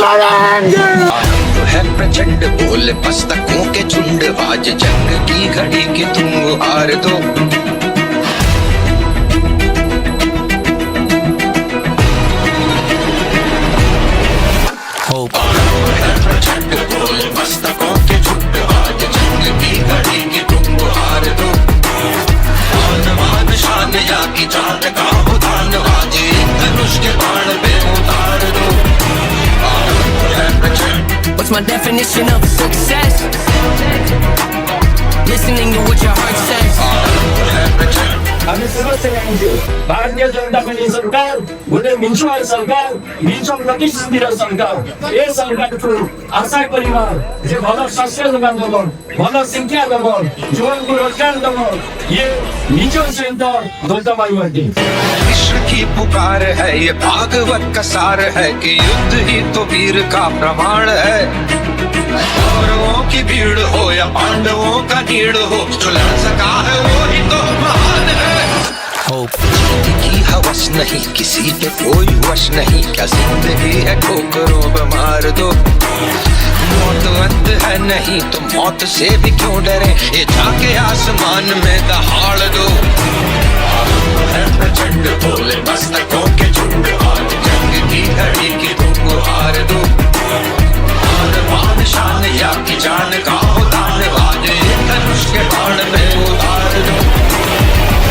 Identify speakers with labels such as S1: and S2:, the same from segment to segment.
S1: है प्रचंड बोल मस्तकों के झुंड, आज जंग की घड़ी की तुम गुहार दो। है प्रचंड बोल मस्तकों के झुंड, आज जंग की घड़ी की तुम गुहार दो। आन मान शान या की जान का उदान, आज एक धनुष के बाण पे उतार दो।
S2: What's my definition of success? Listening to what your heart says.
S3: आम्ही सर्व सगळ्यांचे भारतीय जनता पार्टी सरकार उद्या मिंचवार सरकार मिंचव लकी सिद्धिर सरकार ए सरकारको आशा परिवार जे भल स्वास्थ्य जोगान दब भल शिक्षा दब जीवनको रोजगार दब ये मिंचव सेंटर दौलताबाईवरती।
S1: विश्व की पुकार है ये भागवत का सार है कि युद्ध ही तो वीर का प्रमाण है। कौरवों की भीड़ हो या पांडवों का नीड़ हो, जो लड़ सका है वो ही तो महान है। की हवस नहीं किसी पे कोई वश नहीं, क्या जिंदगी है ठोकरों पे मार दो। मौत अंत है नहीं तो मौत से भी क्यों डरे, ये जाके आसमान में दहाड़ दो। है प्रचंड बोले मस्तकों के झुंड, आज जंग की घड़ी की तुम गुहार दो। मान शान या की जान का हो दान, आज एक धनुष के बाण में उतार दो।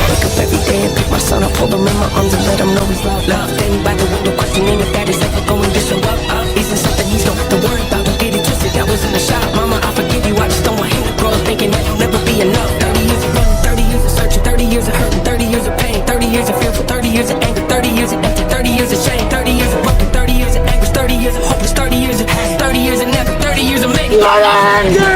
S2: Wake up every day and pick my son up, hold him in my arms and let him know he's loved. Standing by the window questioning if that is ever going to show up. Isn't something he's don't have to worry about, don't get it twisted, that was in the shop. Mama, I forgive you, I just don't want him to grow up thinking that he'll never be enough. 30 years of running, 30 years of searching, 30 years of hurting, 30 years of pain, 30 years of fearful, 30 years of anger, 30 years of empty, 30 years of shame, 30 years of broken, 30 years of anguish, 30 years of hopeless, 30 years of hate, 30 years of never, 30 years of making.